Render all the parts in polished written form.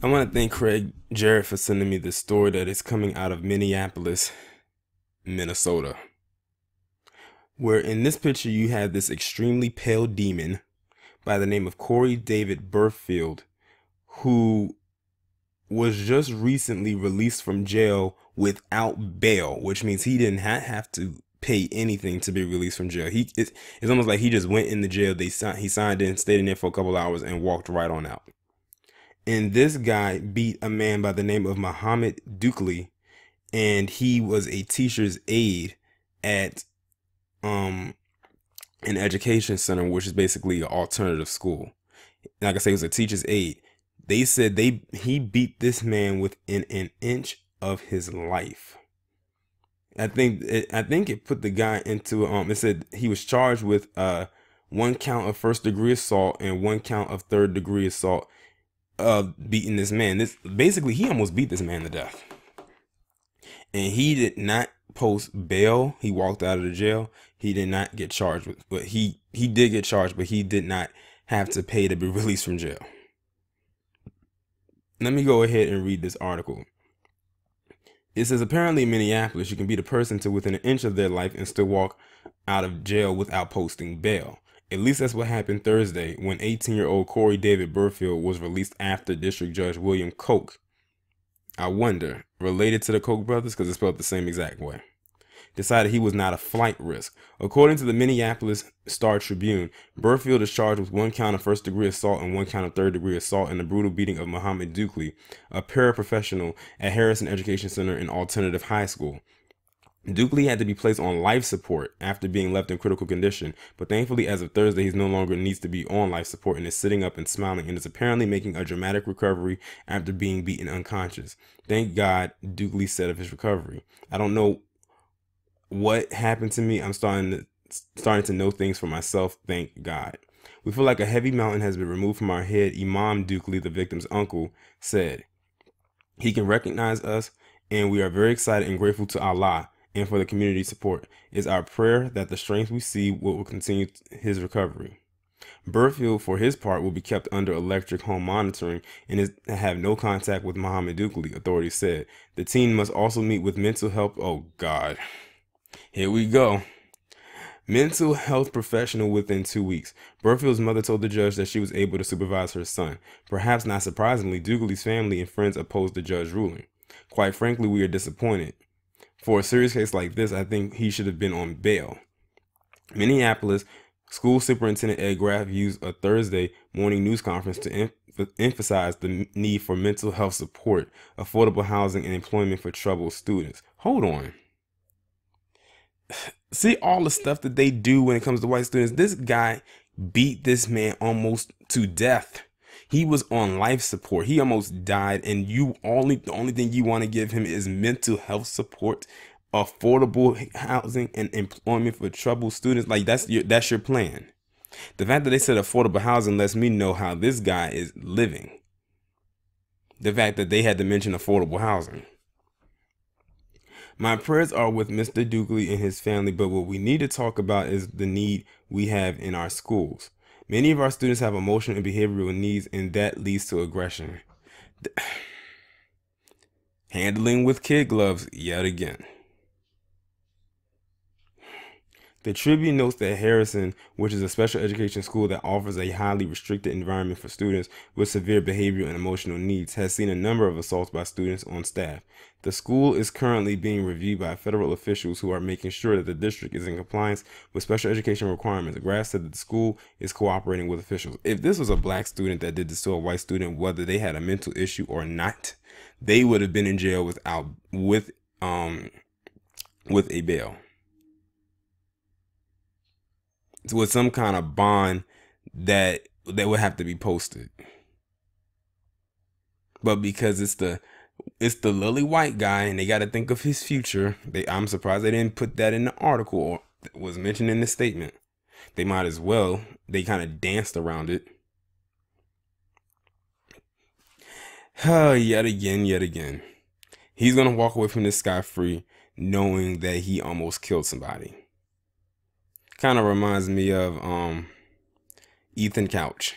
I want to thank Craig Jarrett for sending me this story that is coming out of Minneapolis, Minnesota. Where in this picture you have this extremely pale demon by the name of Corey David Burfield, who was just recently released from jail without bail, which means he didn't have to pay anything to be released from jail. It's almost like he just went in the jail. He signed in, stayed in there for a couple hours, and walked right on out. And this guy beat a man by the name of Muhammad Dukli, and he was a teacher's aide at um an education center, which is basically an alternative school. Like I say, he was a teacher's aide. They said he beat this man within an inch of his life. I think it put the guy into it said he was charged with one count of first degree assault and one count of third degree assault of beating this man. This basically he almost beat this man to death. And he did not post bail. He walked out of the jail. He did not get charged with, but he did get charged, but he did not have to pay to be released from jail. Let me go ahead and read this article. It says apparently in Minneapolis, you can beat a person to within an inch of their life and still walk out of jail without posting bail. At least that's what happened Thursday when 18-year-old Corey David Burfield was released after District Judge William Koch, I wonder, related to the Koch brothers because it's spelled the same exact way, decided he was not a flight risk. According to the Minneapolis Star-Tribune, Burfield is charged with one count of first-degree assault and one count of third-degree assault in the brutal beating of Muhammad Dukli, a paraprofessional at Harrison Education Center and Alternative High School. Dukli had to be placed on life support after being left in critical condition, but thankfully as of Thursday he no longer needs to be on life support and is sitting up and smiling and is apparently making a dramatic recovery after being beaten unconscious. Thank God, Dukli said of his recovery. I don't know what happened to me. I'm starting to know things for myself. Thank God. We feel like a heavy mountain has been removed from our head, Imam Dukli, the victim's uncle, said. He can recognize us, and we are very excited and grateful to Allah and for the community support. It's our prayer that the strength we see will continue his recovery. Burfield, for his part, will be kept under electric home monitoring and have no contact with Muhammad Dukli, authorities said. The teen must also meet with mental health. Oh, God. Here we go. Mental health professional within 2 weeks. Burfield's mother told the judge that she was able to supervise her son. Perhaps not surprisingly, Dukli's family and friends opposed the judge's ruling. Quite frankly, we are disappointed. For a serious case like this, I think he should have been on bail. Minneapolis School Superintendent Ed Graff used a Thursday morning news conference to emphasize the need for mental health support, affordable housing, and employment for troubled students. Hold on. See all the stuff that they do when it comes to white students. This guy beat this man almost to death. He was on life support. He almost died, and the only thing you want to give him is mental health support, affordable housing, and employment for troubled students. Like that's your plan. The fact that they said affordable housing lets me know how this guy is living. The fact that they had to mention affordable housing. My prayers are with Mr. Dukli and his family, but what we need to talk about is the need we have in our schools. Many of our students have emotional and behavioral needs, and that leads to aggression. Handling with kid gloves yet again. The Tribune notes that Harrison, which is a special education school that offers a highly restricted environment for students with severe behavioral and emotional needs, has seen a number of assaults by students on staff. The school is currently being reviewed by federal officials who are making sure that the district is in compliance with special education requirements. Graff said that the school is cooperating with officials. If this was a black student that did this to a white student, whether they had a mental issue or not, they would have been in jail with a bail, with some kind of bond that would have to be posted. But because it's the lily white guy and they got to think of his future, I'm surprised they didn't put that in the article or was mentioned in the statement. They might as well. They kind of danced around it. Yet again. He's going to walk away from this scot-free knowing that he almost killed somebody. Kind of reminds me of Ethan Couch.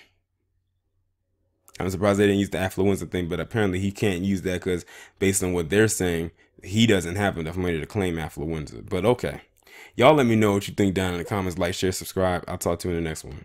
I'm surprised they didn't use the affluenza thing, but apparently he can't use that because based on what they're saying, he doesn't have enough money to claim affluenza. But okay. Y'all let me know what you think down in the comments. Like, share, subscribe. I'll talk to you in the next one.